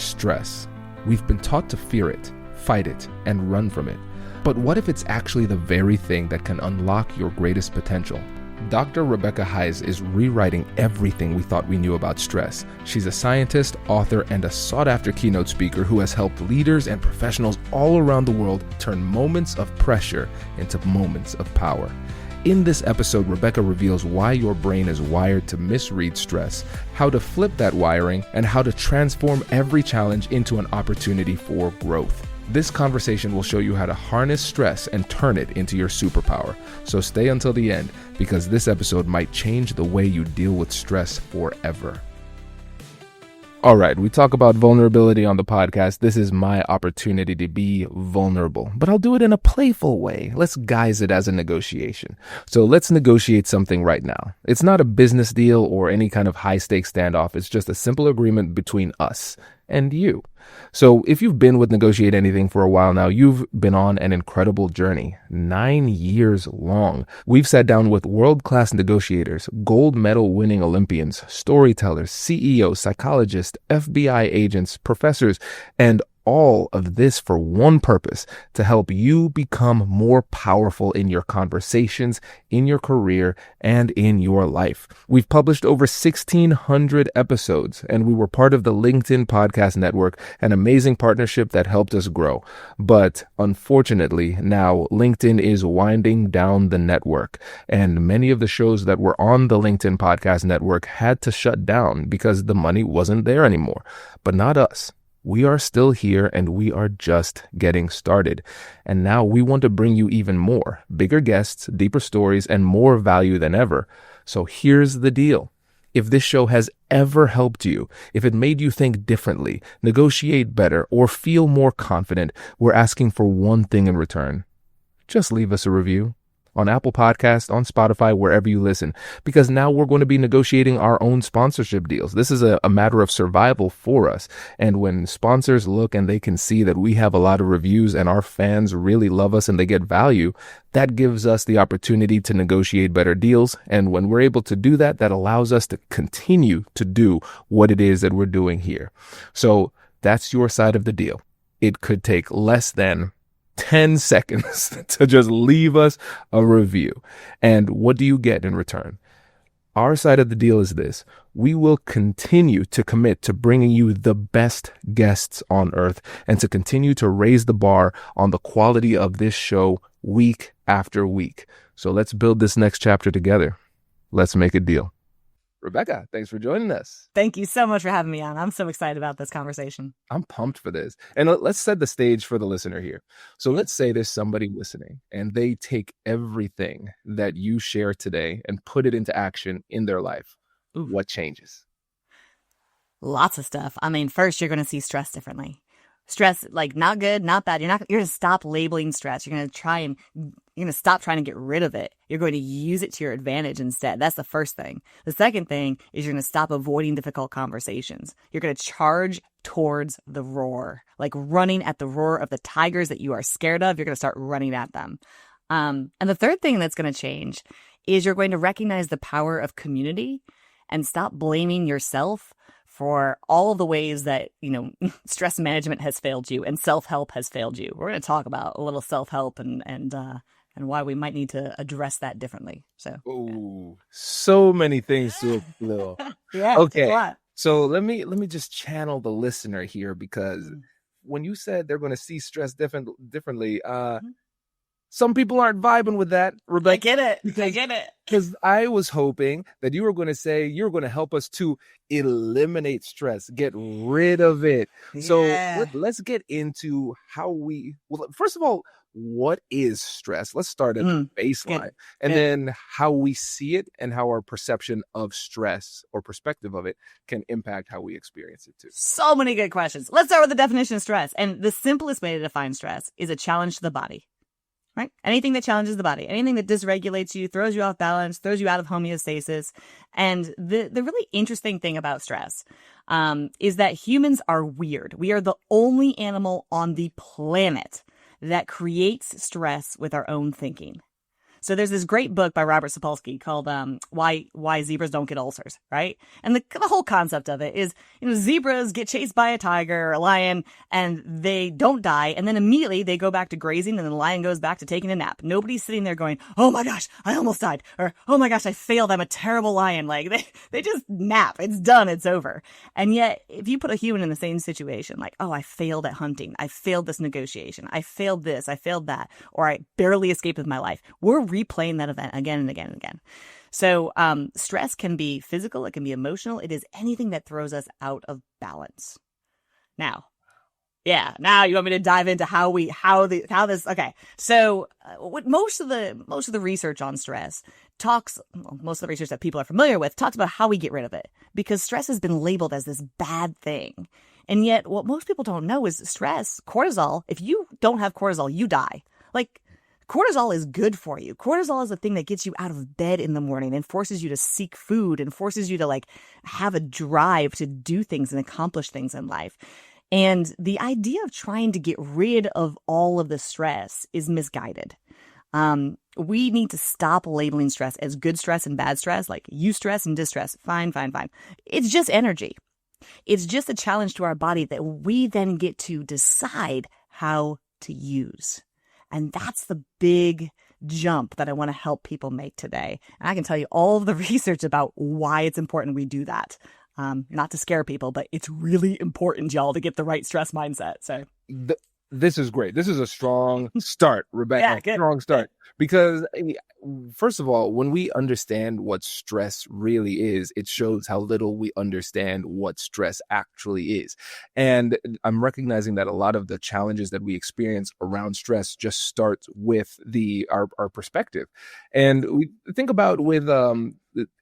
stress. We've been taught to fear it, fight it, and run from it. But what if it's actually the very thing that can unlock your greatest potential? Dr. Rebecca Heiss is rewriting everything we thought we knew about stress. She's a scientist, author, and a sought-after keynote speaker who has helped leaders and professionals all around the world turn moments of pressure into moments of power. In this episode, Rebecca reveals why your brain is wired to misread stress, how to flip that wiring, and how to transform every challenge into an opportunity for growth. This conversation will show you how to harness stress and turn it into your superpower. So stay until the end, because this episode might change the way you deal with stress forever. All right, we talk about vulnerability on the podcast. This is my opportunity to be vulnerable, but I'll do it in a playful way. Let's guise it as a negotiation. So let's negotiate something right now. It's not a business deal or any kind of high-stakes standoff. It's just a simple agreement between us and you. So if you've been with Negotiate Anything for a while now, you've been on an incredible journey, 9 years long. We've sat down with world-class negotiators, gold medal winning Olympians, storytellers, CEOs, psychologists, FBI agents, professors, and all of this for one purpose: to help you become more powerful in your conversations, in your career, and in your life. We've published over 1,600 episodes, and we were part of the LinkedIn Podcast Network, an amazing partnership that helped us grow. But unfortunately, now LinkedIn is winding down the network, and many of the shows that were on the LinkedIn Podcast Network had to shut down because the money wasn't there anymore. But not us. We are still here, and we are just getting started. And now we want to bring you even more, bigger guests, deeper stories, and more value than ever. So here's the deal. If this show has ever helped you, if it made you think differently, negotiate better, or feel more confident, we're asking for one thing in return. Just leave us a review. On Apple Podcasts, on Spotify, wherever you listen, because now we're going to be negotiating our own sponsorship deals. This is a matter of survival for us. And when sponsors look and they can see that we have a lot of reviews and our fans really love us and they get value, that gives us the opportunity to negotiate better deals. And when we're able to do that, that allows us to continue to do what it is that we're doing here. So that's your side of the deal. It could take less than 10 seconds to just leave us a review. And what do you get in return? Our side of the deal is this: we will continue to commit to bringing you the best guests on earth and to continue to raise the bar on the quality of this show week after week. So let's build this next chapter together. Let's make a deal. Rebecca, thanks for joining us. Thank you so much for having me on. I'm so excited about this conversation. I'm pumped for this. And let's set the stage for the listener here. So let's say there's somebody listening and they take everything that you share today and put it into action in their life. Ooh. What changes? Lots of stuff. I mean, first, you're going to see stress differently. Stress, like not good, not bad. You're going to stop labeling stress. You're going to stop trying to get rid of it. You're going to use it to your advantage instead. That's the first thing. The second thing is you're going to stop avoiding difficult conversations. You're going to charge towards the roar, like running at the roar of the tigers that you are scared of. You're going to start running at them. And the third thing that's going to change is you're going to recognize the power of community and stop blaming yourself for all of the ways that, stress management has failed you and self-help has failed you. We're going to talk about a little self-help and why we might need to address that differently. So, so many things to explore. Yeah, okay. It's a lot. So let me just channel the listener here, because when you said they're going to see stress differently, some people aren't vibing with that, Rebecca. I get it. Because I was hoping that you were going to say you're going to help us to eliminate stress, get rid of it. Yeah. So let's get into first of all, what is stress? Let's start at the baseline, and then how we see it and how our perception of stress or perspective of it can impact how we experience it too. So many good questions. Let's start with the definition of stress. And the simplest way to define stress is a challenge to the body. Right? Anything that challenges the body, anything that dysregulates you, throws you off balance, throws you out of homeostasis. And the really interesting thing about stress is that humans are weird. We are the only animal on the planet that creates stress with our own thinking. So there's this great book by Robert Sapolsky called Why Zebras Don't Get Ulcers, right? And the whole concept of it is, zebras get chased by a tiger or a lion and they don't die. And then immediately they go back to grazing and the lion goes back to taking a nap. Nobody's sitting there going, oh my gosh, I almost died. Or, oh my gosh, I failed. I'm a terrible lion. Like they just nap. It's done. It's over. And yet if you put a human in the same situation, like, oh, I failed at hunting. I failed this negotiation. I failed this. I failed that. Or I barely escaped with my life. We're replaying that event again and again and again. So stress can be physical. It can be emotional. It is anything that throws us out of balance. Now you want me to dive into this? Okay. So what most of the research on stress most of the research that people are familiar with talks about how we get rid of it, because stress has been labeled as this bad thing. And yet what most people don't know is stress, cortisol, if you don't have cortisol, you die. Like, cortisol is good for you. Cortisol is the thing that gets you out of bed in the morning and forces you to seek food and forces you to like have a drive to do things and accomplish things in life. And the idea of trying to get rid of all of the stress is misguided. We need to stop labeling stress as good stress and bad stress, like eustress and distress. Fine. It's just energy. It's just a challenge to our body that we then get to decide how to use. And that's the big jump that I want to help people make today. And I can tell you all of the research about why it's important we do that. Not to scare people, but it's really important, y'all, to get the right stress mindset. So this is great. This is a strong start, Rebecca. Yeah, good. Strong start. Because first of all, when we understand what stress really is, it shows how little we understand what stress actually is. And I'm recognizing that a lot of the challenges that we experience around stress just starts with our perspective. And we think about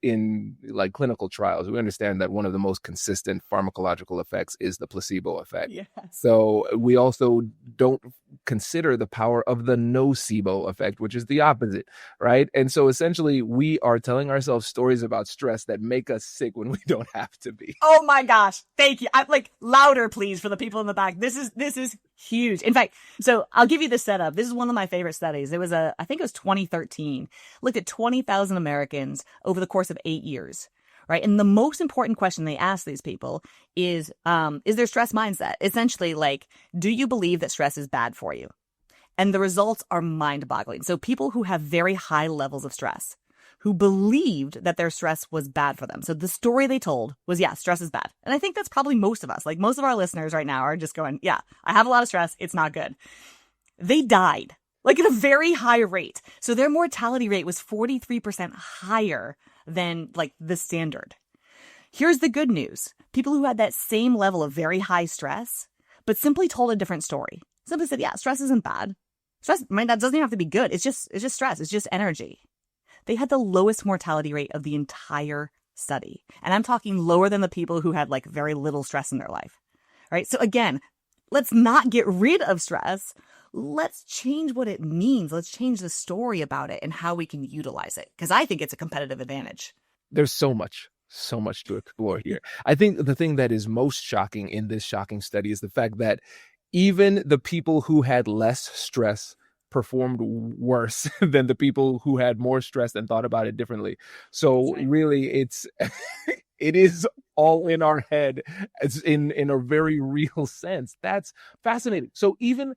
in like clinical trials, we understand that one of the most consistent pharmacological effects is the placebo effect. Yes. So we also don't consider the power of the nocebo effect, which is the opposite, right? And so essentially we are telling ourselves stories about stress that make us sick when we don't have to be. Oh my gosh. Thank you. I'm like, louder, please, for the people in the back. This is huge. In fact, so I'll give you the setup. This is one of my favorite studies. I think it was 2013, looked at 20,000 Americans over the course of 8 years. Right. And the most important question they ask these people is their stress mindset? Essentially, like, do you believe that stress is bad for you? And the results are mind-boggling. So people who have very high levels of stress, who believed that their stress was bad for them. So the story they told was, yeah, stress is bad. And I think that's probably most of us. Like, most of our listeners right now are just going, yeah, I have a lot of stress. It's not good. They died, like, at a very high rate. So their mortality rate was 43% higher than like the standard. Here's the good news. People who had that same level of very high stress, but simply told a different story. Simply said, yeah, stress isn't bad. Stress, that doesn't even have to be good. It's just stress. It's just energy. They had the lowest mortality rate of the entire study. And I'm talking lower than the people who had like very little stress in their life. Right? So again, let's not get rid of stress. Let's change what it means. Let's change the story about it and how we can utilize it. Because I think it's a competitive advantage. There's so much to explore here. I think the thing that is most shocking in this shocking study is the fact that even the people who had less stress performed worse than the people who had more stress and thought about it differently. So really, it is all in our head, as in a very real sense. That's fascinating. So even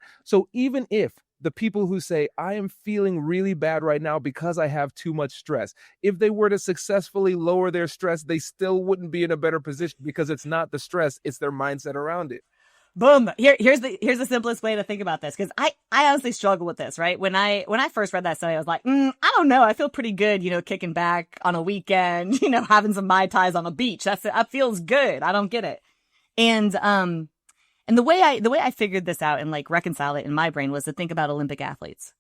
if the people who say, I am feeling really bad right now because I have too much stress, if they were to successfully lower their stress, they still wouldn't be in a better position, because it's not the stress, it's their mindset around it. Boom. Here's the simplest way to think about this. Cause I honestly struggle with this, right? When I first read that study, I was like, I don't know. I feel pretty good, kicking back on a weekend, having some Mai Tais on a beach. That feels good. I don't get it. And the way I figured this out and like reconciled it in my brain was to think about Olympic athletes,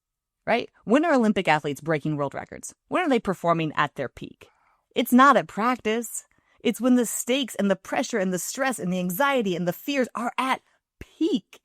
right? When are Olympic athletes breaking world records? When are they performing at their peak? It's not at practice. It's when the stakes and the pressure and the stress and the anxiety and the fears are at peak.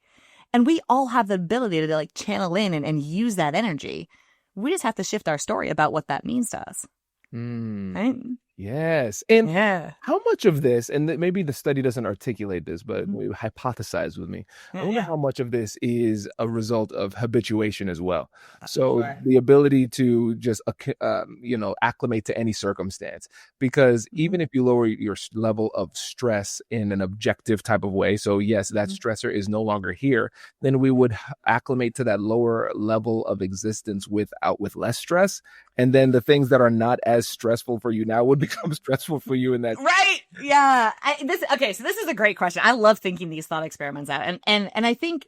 And we all have the ability to like channel in and use that energy. We just have to shift our story about what that means to us. Right? Yes. And Yeah. how much of this, and maybe the study doesn't articulate this, but Mhm. hypothesize with me. I Yeah, wonder yeah. how much of this is a result of habituation as well. So Sure. the ability to just, acclimate to any circumstance. Because Mhm. even if you lower your level of stress in an objective type of way, so yes, that Mhm. stressor is no longer here, then we would acclimate to that lower level of existence with less stress, and then the things that are not as stressful for you now would become stressful for you in that. Right. Yeah. Okay. So this is a great question. I love thinking these thought experiments out, and I think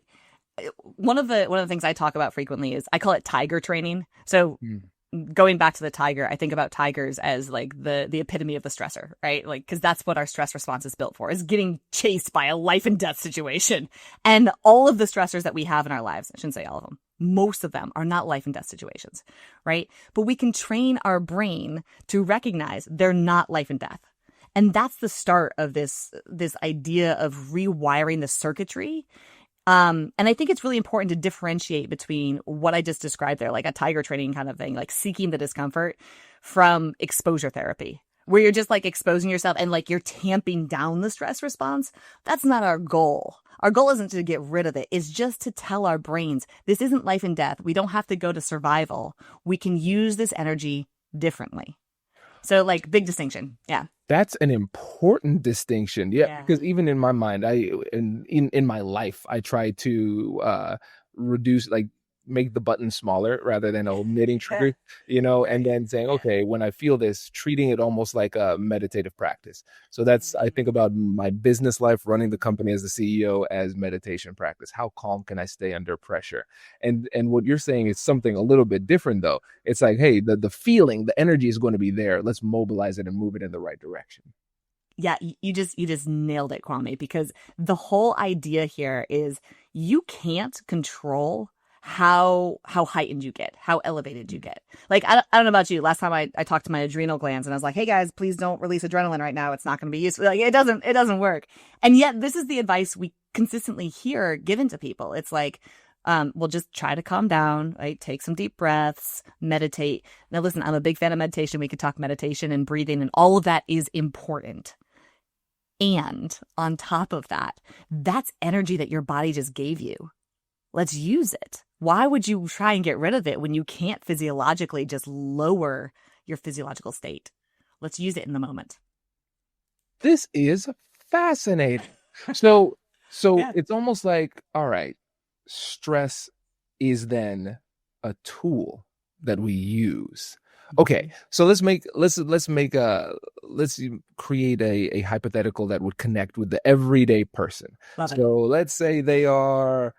one of the things I talk about frequently is I call it tiger training. So Mm. going back to the tiger, I think about tigers as like the epitome of the stressor, right? Like, because that's what our stress response is built for, is getting chased by a life and death situation. And all of the stressors that we have in our lives, I shouldn't say all of them, most of them are not life and death situations, right? But we can train our brain to recognize they're not life and death. And that's the start of this idea of rewiring the circuitry. And I think it's really important to differentiate between what I just described there, like a tiger training kind of thing, like seeking the discomfort, from exposure therapy, where you're just like exposing yourself and like you're tamping down the stress response. That's not our goal. Our goal isn't to get rid of it. It's just to tell our brains, this isn't life and death. We don't have to go to survival. We can use this energy differently. So like big distinction. Yeah. That's an important distinction. Yeah, Yeah. because even in my mind, in my life, I try to reduce, like, make the button smaller rather than omitting trigger, and Right. then saying, Yeah. okay, when I feel this, treating it almost like a meditative practice. So that's, I think Mhm. about my business life, running the company as the CEO, as meditation practice. How calm can I stay under pressure? And what you're saying is something a little bit different though. It's like, hey, the feeling, the energy is going to be there. Let's mobilize it and move it in the right direction. Yeah, you just nailed it, Kwame, because the whole idea here is you can't control how heightened you get, how elevated you get. Like I don't know about you. Last time I talked to my adrenal glands and I was like, hey guys, please don't release adrenaline right now. It's not going to be useful. Like it doesn't work. And yet this is the advice we consistently hear given to people. It's like, well, just try to calm down, right? Take some deep breaths, meditate. Now, listen, I'm a big fan of meditation. We could talk meditation and breathing, and all of that is important. And on top of that, that's energy that your body just gave you. Let's use it. Why would you try and get rid of it when you can't physiologically just lower your physiological state? Let's use it in the moment. This is fascinating. So, so Yeah. it's almost like, all right, stress is then a tool that we use. Okay, Mhm. so let's create a hypothetical that would connect with the everyday person. Love it. So let's say they are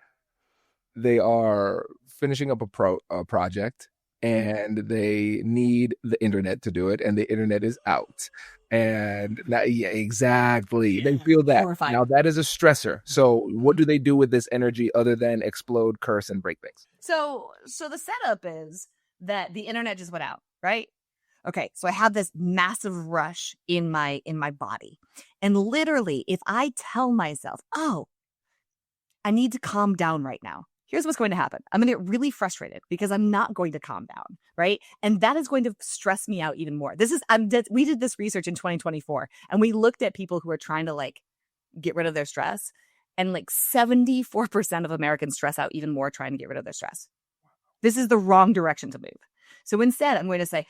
finishing up a project, Mhm. and they need the internet to do it, and the internet is out. And now, yeah, exactly. They Yeah. feel that. Now Horrifying. that is a stressor. So what Mhm. do they do with this energy other than explode, curse, and break things? So the setup is that the internet just went out, right? Okay, so I have this massive rush in my body. And literally, if I tell myself, "Oh, I need to calm down right now." Here's what's going to happen. I'm going to get really frustrated because I'm not going to calm down, right? And that is going to stress me out even more. We did this research in 2024 and we looked at people who are trying to like get rid of their stress, and like 74% of Americans stress out even more trying to get rid of their stress. This is the wrong direction to move. So instead, I'm going to say,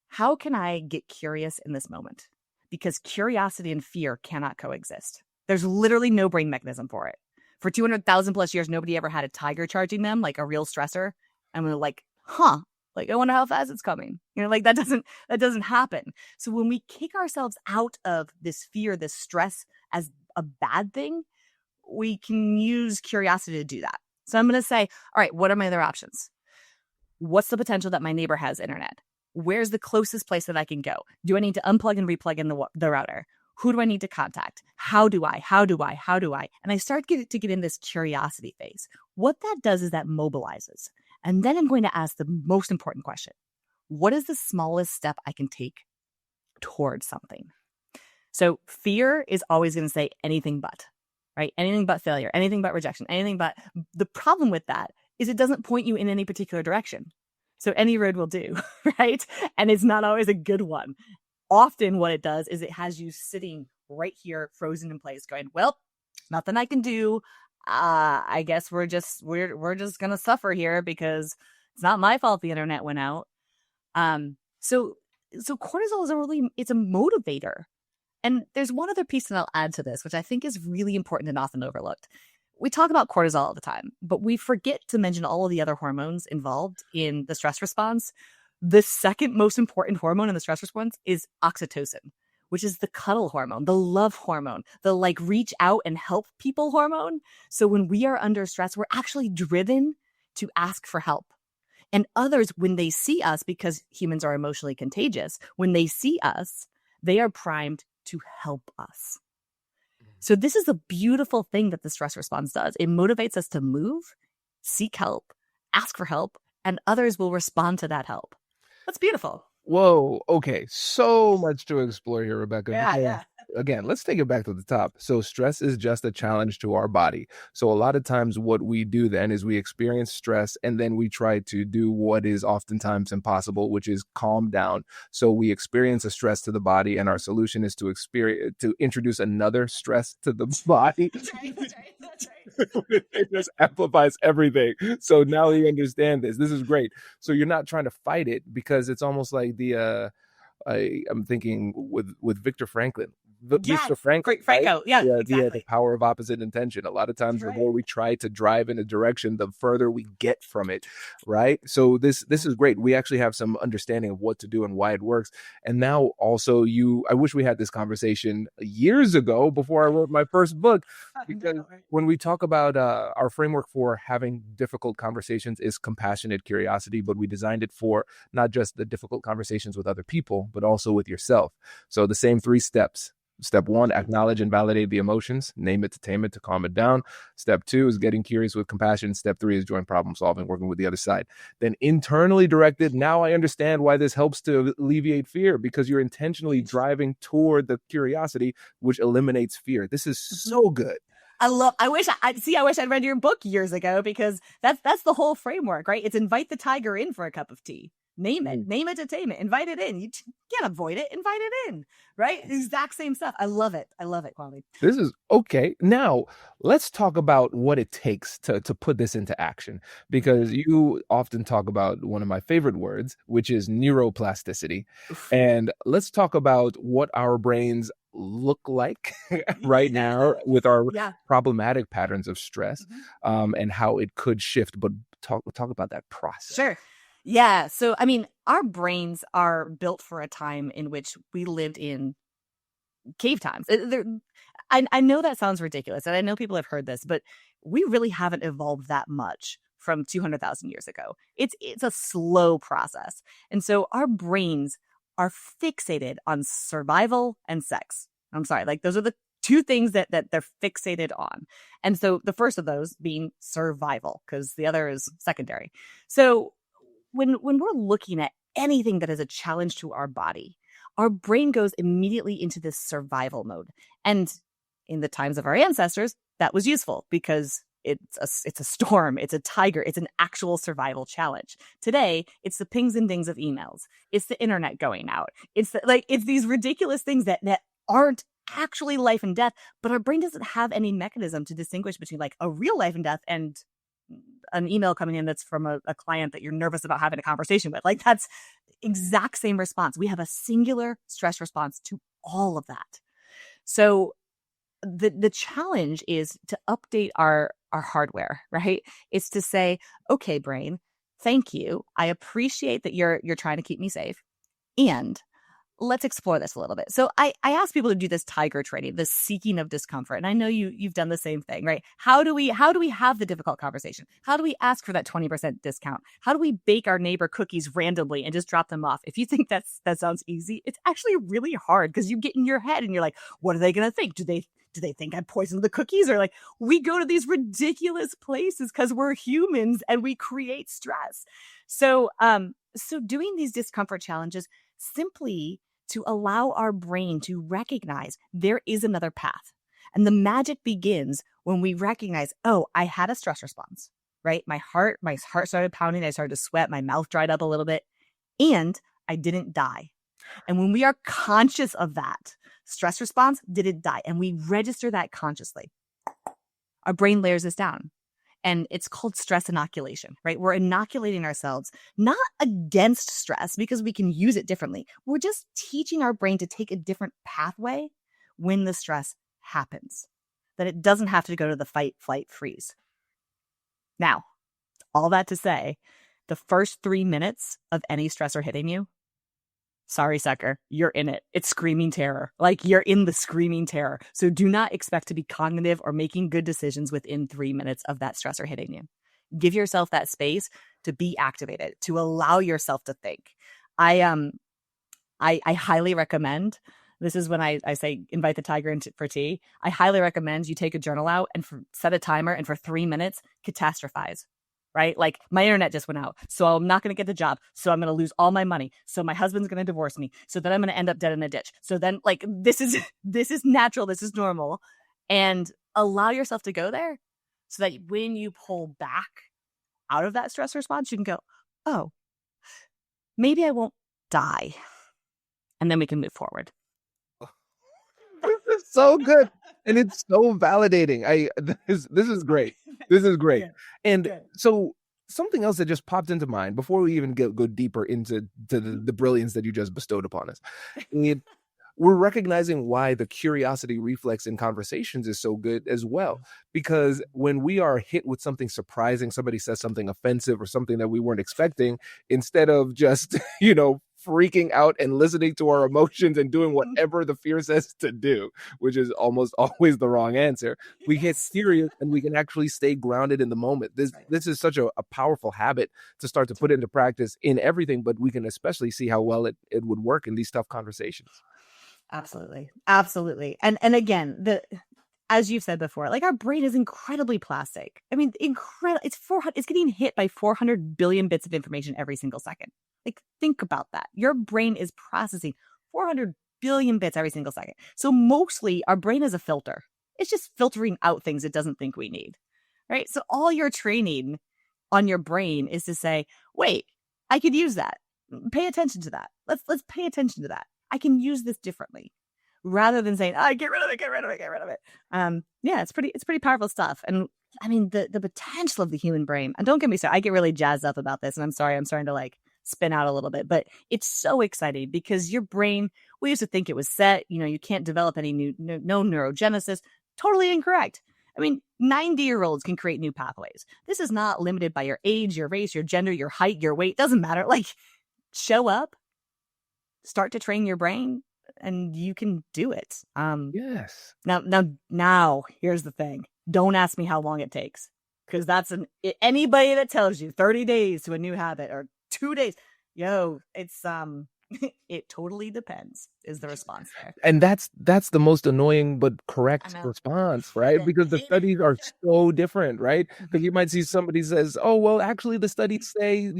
how can I get curious in this moment? Because curiosity and fear cannot coexist. There's literally no brain mechanism for it. For 200,000 plus years, nobody ever had a tiger charging them, like a real stressor. And we're like, like, I wonder how fast it's coming. Like that doesn't happen. So when we kick ourselves out of this fear, this stress as a bad thing, we can use curiosity to do that. So I'm going to say, all right, what are my other options? What's the potential that my neighbor has internet? Where's the closest place that I can go? Do I need to unplug and replug in the router? Who do I need to contact? How do I? And I start to get in this curiosity phase. What that does is that mobilizes. And then I'm going to ask the most important question. What is the smallest step I can take towards something? So fear is always going to say anything but, right? Anything but failure, anything but rejection, anything but. The problem with that is it doesn't point you in any particular direction. So any road will do, right? And it's not always a good one. Often what it does is it has you sitting right here, frozen in place, going, well, nothing I can do. I guess we're just gonna suffer here because it's not my fault the internet went out. So cortisol is it's a motivator. And there's one other piece that I'll add to this, which I think is really important and often overlooked. We talk about cortisol all the time, but we forget to mention all of the other hormones involved in the stress response. The second most important hormone in the stress response is oxytocin, which is the cuddle hormone, the love hormone, the like reach out and help people hormone. So when we are under stress, we're actually driven to ask for help. And others, when they see us, because humans are emotionally contagious, when they see us, they are primed to help us. So this is a beautiful thing that the stress response does. It motivates us to move, seek help, ask for help, and others will respond to that help. That's beautiful. Whoa. Okay. So much to explore here, Rebecca. Yeah. Again, let's take it back to the top. So stress is just a challenge to our body. So a lot of times what we do then is we experience stress and then we try to do what is oftentimes impossible, which is calm down. So we experience a stress to the body and our solution is to introduce another stress to the body. That's right. It just amplifies everything. So now you understand this. This is great. So you're not trying to fight it because it's almost like I'm thinking with Viktor Franklin. Mr. Franco. Franco. Yeah, exactly. The power of opposite intention. A lot of times, the more we try to drive in a direction, the further we get from it, right? So this is great. We actually have some understanding of what to do and why it works. And now also I wish we had this conversation years ago before I wrote my first book, because when we talk about our framework for having difficult conversations is compassionate curiosity, but we designed it for not just the difficult conversations with other people, but also with yourself. So the same 3 steps. Step 1, acknowledge and validate the emotions, name it to tame it to calm it down. Step 2 is getting curious with compassion. Step 3 is joint problem solving, working with the other side. Then internally directed, now I understand why this helps to alleviate fear, because you're intentionally driving toward the curiosity, which eliminates fear. This is so good. I wish I'd read your book years ago, because that's the whole framework, right? It's invite the tiger in for a cup of tea. Name it to tame it, invite it in. You can't avoid it, invite it in, right? Exact same stuff. I love it, Kwame. This is okay. Now let's talk about what it takes to put this into action, because you often talk about one of my favorite words, which is neuroplasticity. And let's talk about what our brains look like right now with our problematic patterns of stress, and how it could shift. But talk about that process. Sure. Yeah. So, I mean, our brains are built for a time in which we lived in cave times. I know that sounds ridiculous, and I know people have heard this, but we really haven't evolved that much from 200,000 years ago. It's a slow process. And so our brains are fixated on survival and sex. I'm sorry, like those are the 2 things that they're fixated on. And so the first of those being survival, because the other is secondary. So when we're looking at anything that is a challenge to our body, our brain goes immediately into this survival mode. And in the times of our ancestors, that was useful because it's a storm, it's a tiger, it's an actual survival challenge. Today, it's the pings and dings of emails, it's the internet going out, it's these ridiculous things that aren't actually life and death, but our brain doesn't have any mechanism to distinguish between like a real life and death and an email coming in that's from a client that you're nervous about having a conversation with. Like, that's exact same response. We have a singular stress response to all of that. So the challenge is to update our hardware, right? It's to say, okay, brain, thank you. I appreciate that you're trying to keep me safe. And let's explore this a little bit. So I ask people to do this tiger training, the seeking of discomfort. And I know you've done the same thing, right? How do we have the difficult conversation? How do we ask for that 20% discount? How do we bake our neighbor cookies randomly and just drop them off? If you think that sounds easy, it's actually really hard, because you get in your head and you're like, what are they going to think? Do they think I poisoned the cookies? Or like, we go to these ridiculous places because we're humans and we create stress. So doing these discomfort challenges simply to allow our brain to recognize there is another path. And the magic begins when we recognize, oh, I had a stress response. right? My heart started pounding. I started to sweat. My mouth dried up a little bit, and I didn't die. And when we are conscious of that stress response, didn't die, and we register that consciously, our brain layers this down. And it's called stress inoculation, right? We're inoculating ourselves, not against stress because we can use it differently. We're just teaching our brain to take a different pathway when the stress happens, that it doesn't have to go to the fight, flight, freeze. Now, all that to say, the first 3 minutes of any stressor hitting you, sorry, sucker, you're in it. It's screaming terror. Like, you're in the screaming terror. So do not expect to be cognitive or making good decisions within 3 minutes of that stressor hitting you. Give yourself that space to be activated, to allow yourself to think. I highly recommend, this is when I say invite the tiger in for tea. I highly recommend you take a journal out and set a timer, and for 3 minutes, catastrophize. Right? Like, my internet just went out, so I'm not going to get the job. So I'm going to lose all my money. So my husband's going to divorce me. So then I'm going to end up dead in a ditch. So then, like, this is natural. This is normal. And allow yourself to go there so that when you pull back out of that stress response, you can go, oh, maybe I won't die. And then we can move forward. This is so good. And it's so validating. This is great. This is great. Good. And Good. so something else that just popped into mind before we even go deeper into the brilliance that you just bestowed upon us. We're recognizing why the curiosity reflex in conversations is so good as well. Because when we are hit with something surprising, somebody says something offensive or something that we weren't expecting, instead of just, freaking out and listening to our emotions and doing whatever the fear says to do, which is almost always the wrong answer, we get serious and we can actually stay grounded in the moment. This is such a powerful habit to start to put into practice in everything, but we can especially see how well it would work in these tough conversations. Absolutely. Absolutely. And again, as you've said before, like, our brain is incredibly plastic. I mean, incredible. It's getting hit by 400 billion bits of information every single second. Like, think about that. Your brain is processing 400 billion bits every single second. So mostly our brain is a filter. It's just filtering out things it doesn't think we need, right? So all your training on your brain is to say, wait, I could use that. Pay attention to that. Let's pay attention to that. I can use this differently, rather than saying, get rid of it. Yeah, it's pretty powerful stuff. And I mean, the potential of the human brain, and don't get me started, I get really jazzed up about this, and I'm sorry, I'm starting to like spin out a little bit, but it's so exciting because your brain, we used to think it was set, you can't develop any no neurogenesis. Totally incorrect. I mean, 90-year-olds can create new pathways. This is not limited by your age, your race, your gender, your height, your weight. Doesn't matter. Like, show up, start to train your brain, and you can do it. Yes. Now, here's the thing. Don't ask me how long it takes, because that's anybody that tells you 30 days to a new habit or 2 days, it's it totally depends is the response there. And that's the most annoying but correct response, right? Because the studies are so different, right? Because you might see somebody says, oh, well, actually the studies say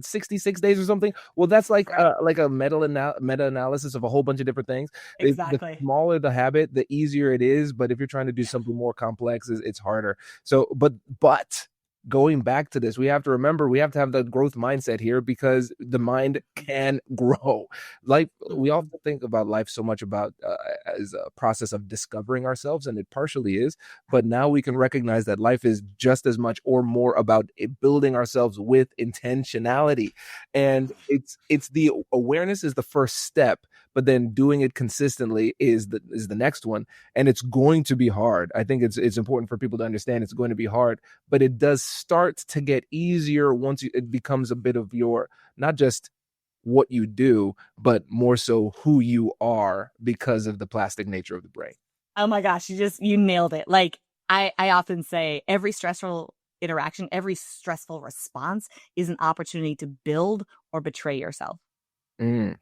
66 days or something. Well, that's like a meta-analysis of a whole bunch of different things. Exactly. The smaller the habit, the easier it is. But if you're trying to do something more complex, it's harder. So, but going back to this, we have to remember, we have to have the growth mindset here, because the mind can grow. Like, we often think about life so much about as a process of discovering ourselves, and it partially is, but now we can recognize that life is just as much or more about building ourselves with intentionality. And it's the awareness is the first step, but then doing it consistently is the next one. And it's going to be hard. I think it's important for people to understand it's going to be hard, but it does start to get easier once it becomes a bit of your, not just what you do, but more so who you are, because of the plastic nature of the brain. Oh my gosh, you nailed it. Like, I often say, every stressful interaction, every stressful response is an opportunity to build or betray yourself.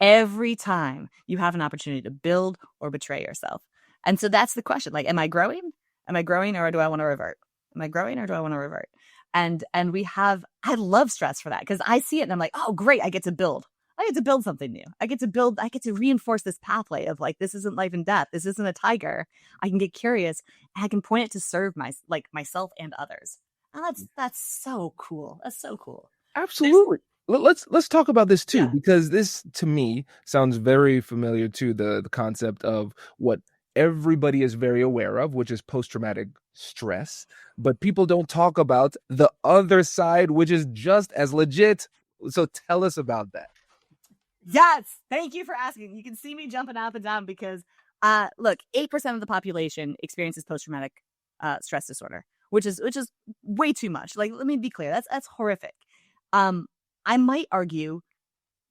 Every time you have an opportunity to build or betray yourself. And so that's the question. Like, am I growing? Am I growing, or do I want to revert? Am I growing, or do I want to revert? And I love stress for that, because I see it and I'm like, oh, great. I get to build something new. I get to reinforce this pathway of, like, this isn't life and death. This isn't a tiger. I can get curious, and I can point it to serve myself and others. And that's so cool. That's so cool. Absolutely. Let's talk about this too, Yeah. because this to me sounds very familiar to the concept of what everybody is very aware of, which is post-traumatic stress. But people don't talk about the other side, which is just as legit. So tell us about that. Yes. Thank you for asking. You can see me jumping up and down because look, 8% of the population experiences post-traumatic stress disorder, which is way too much. Like, let me be clear. That's horrific. I might argue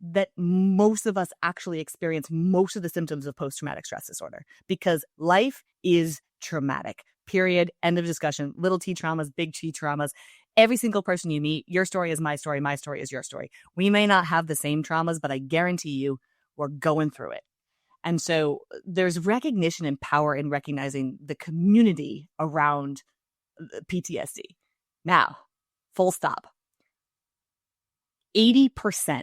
that most of us actually experience most of the symptoms of post-traumatic stress disorder because life is traumatic. Period. End of discussion. Little T traumas, big T traumas. Every single person you meet, your story is my story is your story. We may not have the same traumas, but I guarantee you we're going through it. And so there's recognition and power in recognizing the community around PTSD. Now, full stop. 80%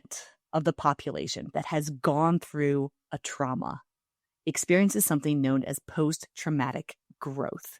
of the population that has gone through a trauma experiences something known as post-traumatic growth.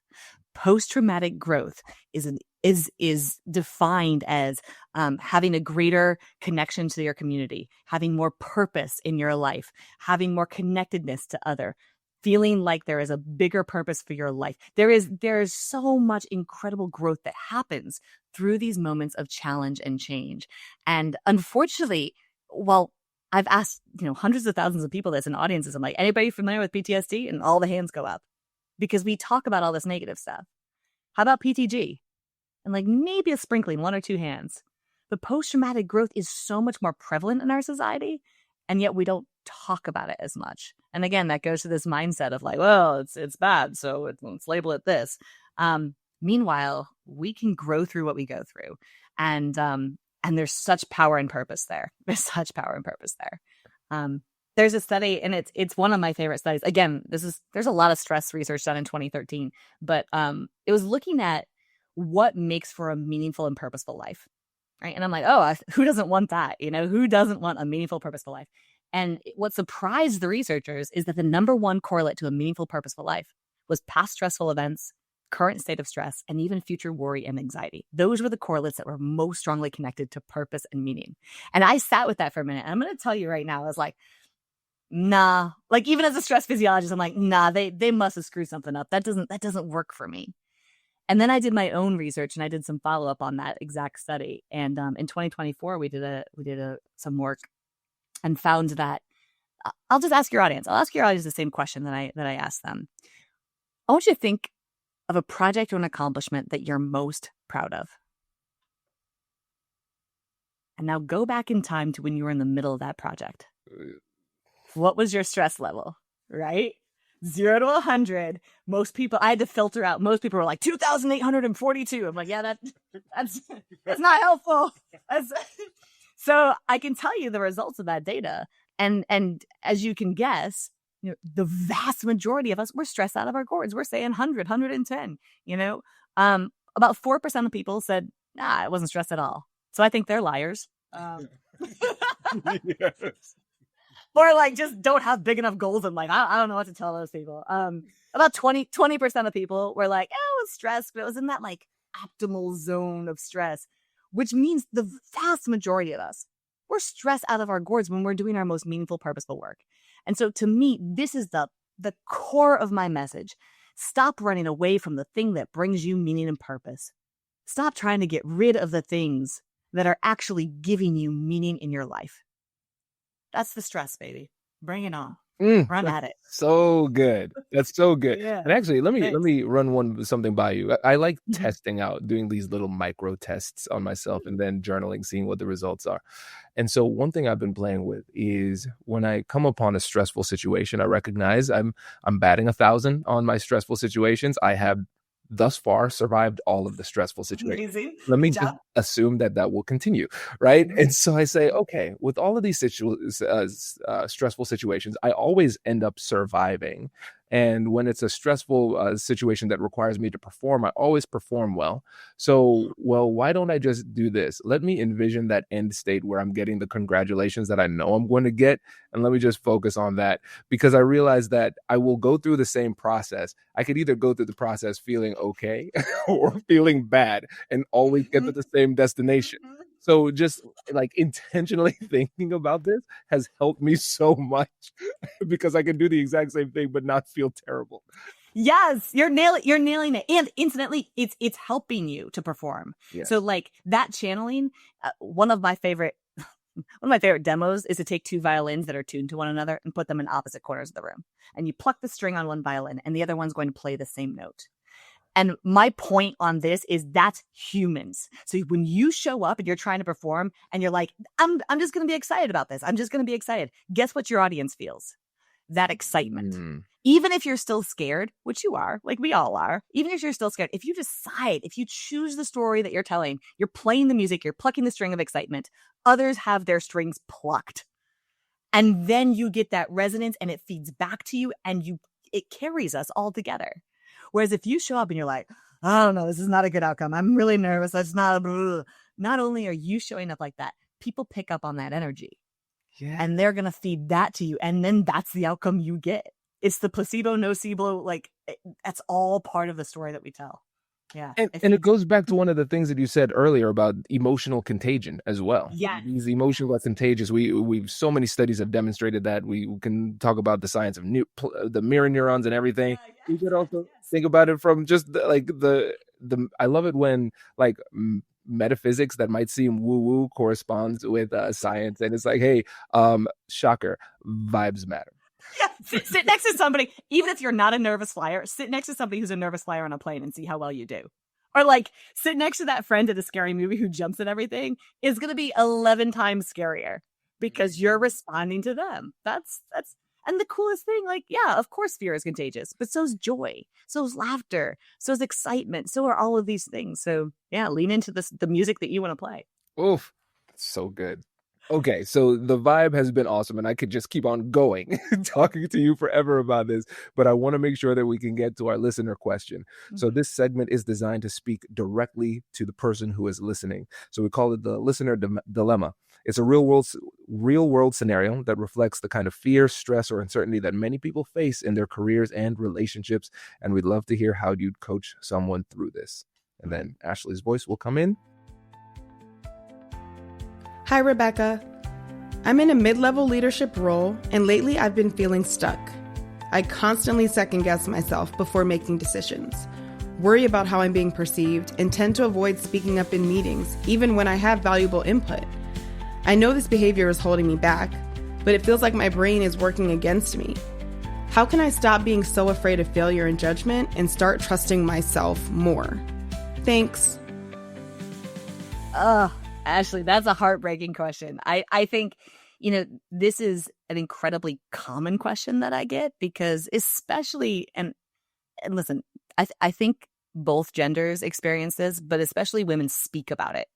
Post-traumatic growth is defined as having a greater connection to your community, having more purpose in your life, having more connectedness to other, feeling like there is a bigger purpose for your life. There is so much incredible growth that happens through these moments of challenge and change. And unfortunately, while I've asked, hundreds of thousands of people this in audiences, I'm like, anybody familiar with PTSD? And all the hands go up because we talk about all this negative stuff. How about PTG? And like maybe a sprinkling, 1 or 2 hands. But post-traumatic growth is so much more prevalent in our society, and yet we don't talk about it as much. And again, that goes to this mindset of like, well, it's bad, so let's label it this. Meanwhile, we can grow through what we go through, and there's such power and purpose there. There's such power and purpose there. There's a study, and it's one of my favorite studies. Again, there's a lot of stress research done in 2013, but it was looking at what makes for a meaningful and purposeful life, right? And I'm like, oh, who doesn't want that? Who doesn't want a meaningful, purposeful life? And what surprised the researchers is that the number one correlate to a meaningful, purposeful life was past stressful events, current state of stress, and even future worry and anxiety. Those were the correlates that were most strongly connected to purpose and meaning. And I sat with that for a minute. And I'm going to tell you right now, I was like, nah, like even as a stress physiologist, I'm like, nah, they must have screwed something up. That doesn't work for me. And then I did my own research and I did some follow-up on that exact study. And in 2024, we did some work and found that I'll just ask your audience. I'll ask your audience the same question that I asked them. I want you to think of a project or an accomplishment that you're most proud of. And now go back in time to when you were in the middle of that project. What was your stress level, right? 0 to 100. Most people, I had to filter out. Most people were like 2,842. I'm like, yeah, that's not helpful. So I can tell you the results of that data. And as you can guess, the vast majority of us, we're stressed out of our gourds. We're saying 100, 110, about 4% of people said, nah, I wasn't stressed at all. So I think they're liars. Yes. Or like just don't have big enough goals. And like, I don't know what to tell those people. About 20% of people were like, I was stressed, but it was in that like optimal zone of stress, which means the vast majority of us, we're stressed out of our gourds when we're doing our most meaningful, purposeful work. And so to me, this is the core of my message. Stop running away from the thing that brings you meaning and purpose. Stop trying to get rid of the things that are actually giving you meaning in your life. That's the stress, baby. Bring it on. Run at it. So good. That's so good. Yeah. And actually, let me run something by you. I like testing out, doing these little micro tests on myself and then journaling, seeing what the results are. And so one thing I've been playing with is when I come upon a stressful situation, I recognize I'm batting 1,000 on my stressful situations. I have thus far survived all of the stressful situations. Amazing. Let me just assume that will continue, right? And so I say, okay, with all of these stressful situations, I always end up surviving. And when it's a stressful situation that requires me to perform, I always perform well. So, well, why don't I just do this? Let me envision that end state where I'm getting the congratulations that I know I'm going to get. And let me just focus on that, because I realize that I will go through the same process. I could either go through the process feeling okay or feeling bad, and always get to the same destination. So just like intentionally thinking about this has helped me so much because I can do the exact same thing but not feel terrible. Yes, you're nailing it. And incidentally, it's helping you to perform. Yes. So like that channeling, one of my favorite demos is to take two violins that are tuned to one another and put them in opposite corners of the room. And you pluck the string on one violin and the other one's going to play the same note. And my point on this is that's humans. So when you show up and you're trying to perform and you're like, I'm just going to be excited about this. I'm just going to be excited. Guess what your audience feels? That excitement. Even if you're still scared, which you are, like we all are, even if you're still scared, if you choose the story that you're telling, you're playing the music, you're plucking the string of excitement, others have their strings plucked. And then you get that resonance and it feeds back to you and it carries us all together. Whereas if you show up and you're like, I don't know, this is not a good outcome. I'm really nervous. That's not only are you showing up like that, people pick up on that energy. Yeah. And they're going to feed that to you. And then that's the outcome you get. It's the placebo, nocebo, like that's all part of the story that we tell. Yeah. And it goes back to one of the things that you said earlier about emotional contagion as well. Yeah. These emotions are contagious. We've so many studies have demonstrated that. We can talk about the science of the mirror neurons and everything. You could also think about it from just the I love it when like metaphysics that might seem woo-woo corresponds with science. And it's like, hey, shocker, vibes matter. Yeah, sit next to somebody, even if you're not a nervous flyer, sit next to somebody who's a nervous flyer on a plane and see how well you do. Or like sit next to that friend at a scary movie who jumps at everything is going to be 11 times scarier because you're responding to them. That's and the coolest thing, like, yeah, of course fear is contagious, but so's joy, so's laughter, so's excitement, so are all of these things. So yeah, lean into the music that you want to play. Oof, so good. Okay, so the vibe has been awesome, and I could just keep on going, talking to you forever about this, but I want to make sure that we can get to our listener question. Mm-hmm. So this segment is designed to speak directly to the person who is listening. So we call it the listener dilemma. It's a real world scenario that reflects the kind of fear, stress, or uncertainty that many people face in their careers and relationships, and we'd love to hear how you'd coach someone through this. And then Ashley's voice will come in. Hi, Rebecca. I'm in a mid-level leadership role, and lately I've been feeling stuck. I constantly second-guess myself before making decisions, worry about how I'm being perceived, and tend to avoid speaking up in meetings, even when I have valuable input. I know this behavior is holding me back, but it feels like my brain is working against me. How can I stop being so afraid of failure and judgment and start trusting myself more? Thanks. Ashley, that's a heartbreaking question. I think, this is an incredibly common question that I get because especially, and listen, I think both genders experience this, but especially women speak about it.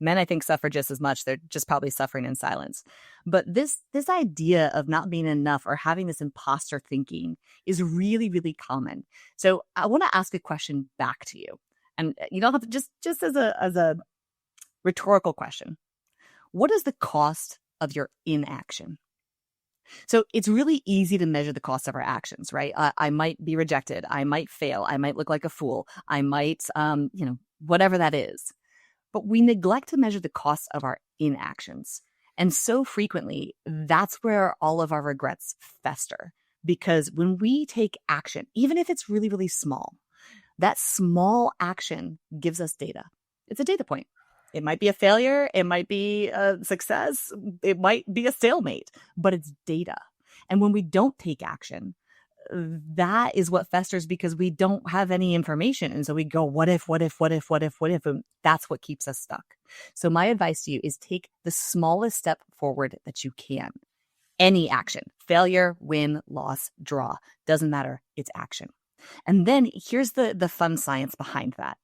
Men, I think, suffer just as much. They're just probably suffering in silence. But this idea of not being enough or having this imposter thinking is really, really common. So I want to ask a question back to you. And you don't have to just as a rhetorical question. What is the cost of your inaction? So it's really easy to measure the cost of our actions, right? I might be rejected. I might fail. I might look like a fool. I might, whatever that is. But we neglect to measure the cost of our inactions. And so frequently, that's where all of our regrets fester. Because when we take action, even if it's really, really small, that small action gives us data. It's a data point. It might be a failure. It might be a success. It might be a stalemate, but it's data. And when we don't take action, that is what festers because we don't have any information. And so we go, what if? And that's what keeps us stuck. So my advice to you is take the smallest step forward that you can. Any action, failure, win, loss, draw, doesn't matter. It's action. And then here's the fun science behind that.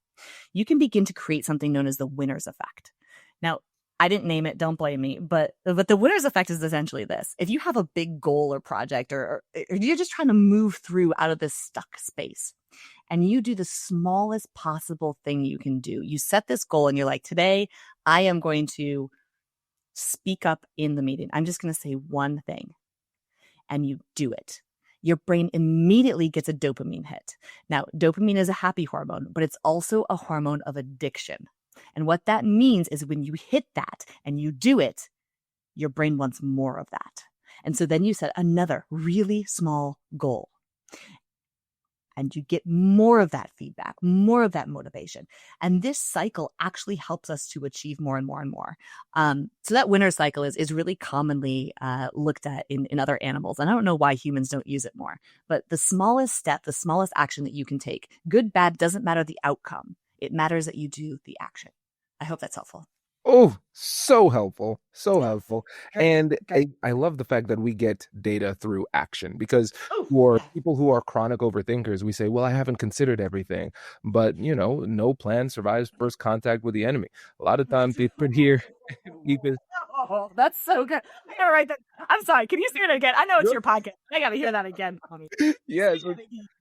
You can begin to create something known as the winner's effect. Now, I didn't name it, don't blame me, but the winner's effect is essentially this. If you have a big goal or project, or you're just trying to move through out of this stuck space, and you do the smallest possible thing you can do, you set this goal and you're like, today I am going to speak up in the meeting. I'm just going to say one thing, and you do it. Your brain immediately gets a dopamine hit. Now, dopamine is a happy hormone, but it's also a hormone of addiction. And what that means is when you hit that and you do it, your brain wants more of that. And so then you set another really small goal. And you get more of that feedback, more of that motivation. And this cycle actually helps us to achieve more and more and more. So that winner cycle is really commonly looked at in other animals. And I don't know why humans don't use it more. But the smallest step, the smallest action that you can take, good, bad, doesn't matter the outcome. It matters that you do the action. I hope that's helpful. Oh, so helpful. So helpful. Great, And great. I love the fact that we get data through action, because for people who are chronic overthinkers, we say, well, I haven't considered everything. But, no plan survives first contact with the enemy. A lot of times people here, Oh, that's so good. I gotta write that. I'm sorry. Can you say it again? I know it's your podcast. I gotta hear that again. yeah, so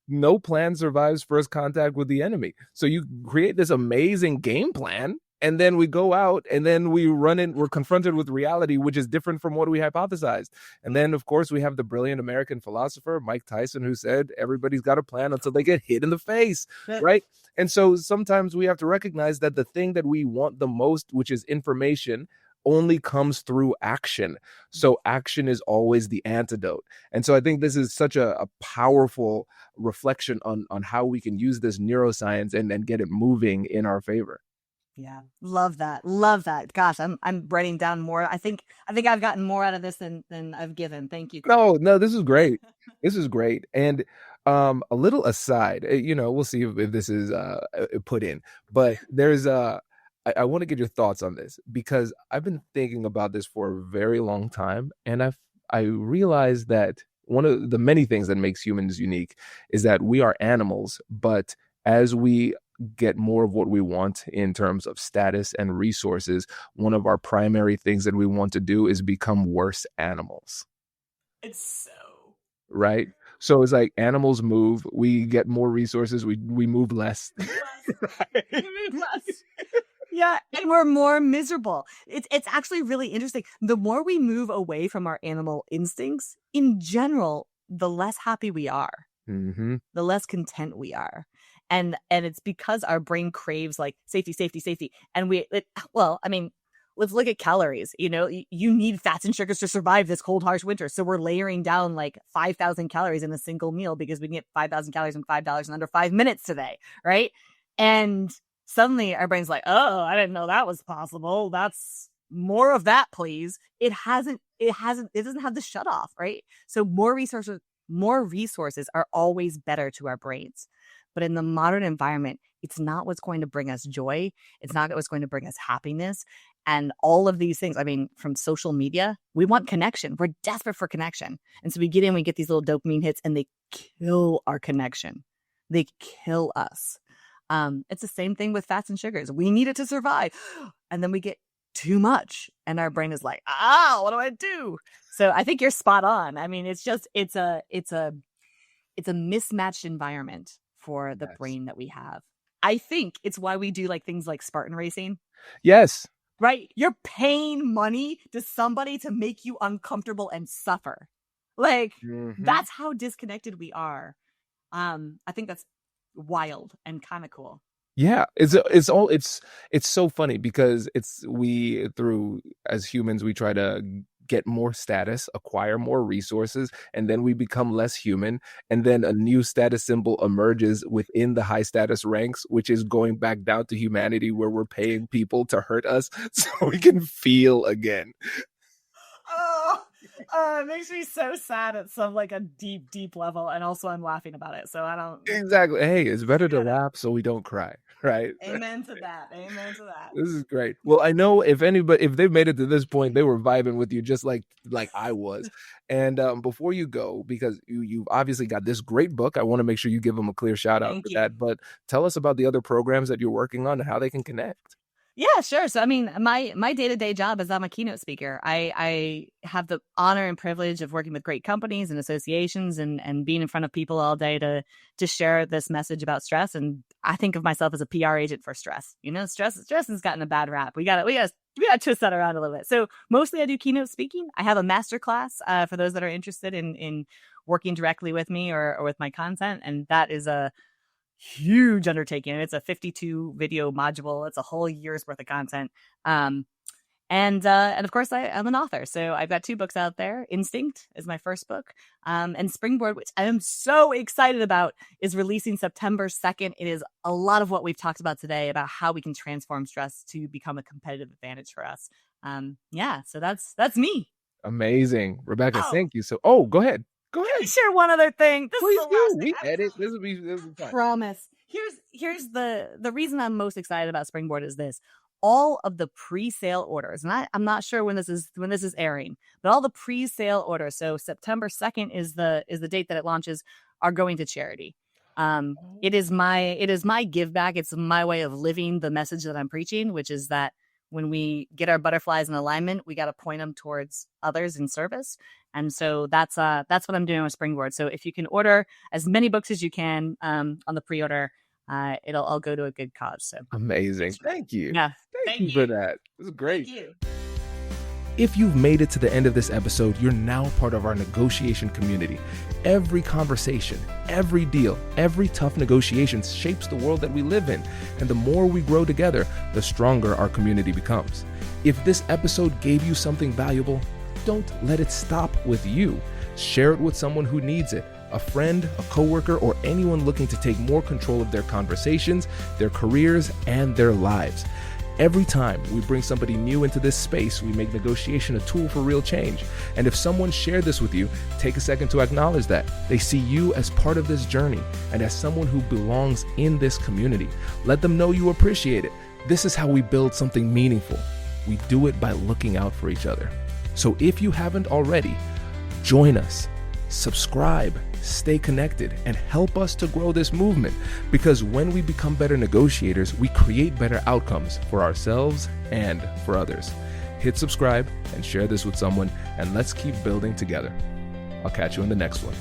no plan survives first contact with the enemy. So you create this amazing game plan, and then we go out and then we're confronted with reality, which is different from what we hypothesized. And then, of course, we have the brilliant American philosopher, Mike Tyson, who said, everybody's got a plan until they get hit in the face, right? And so sometimes we have to recognize that the thing that we want the most, which is information, only comes through action. So action is always the antidote. And so I think this is such a powerful reflection on how we can use this neuroscience and get it moving in our favor. Yeah. Love that. Love that. Gosh, I'm writing down more. I think I've gotten more out of this than I've given. Thank you. No, this is great. This is great. And a little aside, we'll see if this is put in, but there's I want to get your thoughts on this, because I've been thinking about this for a very long time, and I realized that one of the many things that makes humans unique is that we are animals, but as we get more of what we want in terms of status and resources, one of our primary things that we want to do is become worse animals. It's so right. So it's like animals move, we get more resources, we move less. Right? We move less. Yeah, and we're more miserable. It's actually really interesting. The more we move away from our animal instincts, in general, the less happy we are, the less content we are. And it's because our brain craves like safety. And let's look at calories. You need fats and sugars to survive this cold, harsh winter. So we're layering down like 5,000 calories in a single meal because we can get 5,000 calories in $5 in under 5 minutes today, right? And suddenly our brain's like, oh, I didn't know that was possible. That's more of that, please. It doesn't have the shut off, right? So more resources are always better to our brains. But in the modern environment, it's not what's going to bring us joy. It's not what's going to bring us happiness. And all of these things, from social media, we want connection. We're desperate for connection. And so we get these little dopamine hits, and they kill our connection. They kill us. It's the same thing with fats and sugars. We need it to survive. And then we get too much, and our brain is like, what do I do? So I think you're spot on. It's a mismatched environment for the brain that we have. I think it's why we do like things like Spartan racing. Yes. Right? You're paying money to somebody to make you uncomfortable and suffer. Like, that's how disconnected we are. I think that's wild and kind of cool. Yeah, it's so funny because as humans, we try to get more status, acquire more resources, and then we become less human. And then a new status symbol emerges within the high status ranks, which is going back down to humanity, where we're paying people to hurt us so we can feel again. It makes me so sad at some like a deep level, and also I'm laughing about it, so I don't exactly. Hey, it's better to laugh so we don't cry, right? Amen to that. This is great. Well, I know if they've made it to this point, they were vibing with you just like I was. And before you go, because you've obviously got this great book, I want to make sure you give them a clear shout out for that. But tell us about the other programs that you're working on and how they can connect. Yeah, sure. So, I mean, my day-to-day job is I'm a keynote speaker. I have the honor and privilege of working with great companies and associations and being in front of people all day to share this message about stress. And I think of myself as a PR agent for stress. Stress has gotten a bad rap. We got to twist that around a little bit. So mostly I do keynote speaking. I have a master class for those that are interested in working directly with me or with my content, and that is a huge undertaking. It's a 52 video module. It's a whole year's worth of content. And of course I'm an author. So I've got 2 books out there. Instinct is my first book. And Springboard, which I am so excited about, is releasing September 2nd. It is a lot of what we've talked about today about how we can transform stress to become a competitive advantage for us. So that's me. Amazing. Rebecca, Oh. thank you. So, go ahead. Go ahead. Share one other thing. Please do. We edit. This will be fun. Promise. Here's the reason I'm most excited about Springboard is this. All of the pre-sale orders, and I'm not sure when this is airing, but all the pre-sale orders, so September 2nd is the date that it launches, are going to charity. It is my give back. It's my way of living the message that I'm preaching, which is that when we get our butterflies in alignment, we got to point them towards others in service. And so that's what I'm doing with Springboard. So if you can order as many books as you can on the pre-order, it'll all go to a good cause. So amazing. Thank you. Yeah. Thank you for that. This is great. Thank you. If you've made it to the end of this episode, you're now part of our negotiation community. Every conversation, every deal, every tough negotiation shapes the world that we live in. And the more we grow together, the stronger our community becomes. If this episode gave you something valuable, don't let it stop with you. Share it with someone who needs it, a friend, a coworker, or anyone looking to take more control of their conversations, their careers, and their lives. Every time we bring somebody new into this space, we make negotiation a tool for real change. And if someone shared this with you, take a second to acknowledge that. They see you as part of this journey and as someone who belongs in this community. Let them know you appreciate it. This is how we build something meaningful. We do it by looking out for each other. So if you haven't already, join us, subscribe, stay connected, and help us to grow this movement. Because when we become better negotiators, we create better outcomes for ourselves and for others. Hit subscribe and share this with someone, and let's keep building together. I'll catch you in the next one.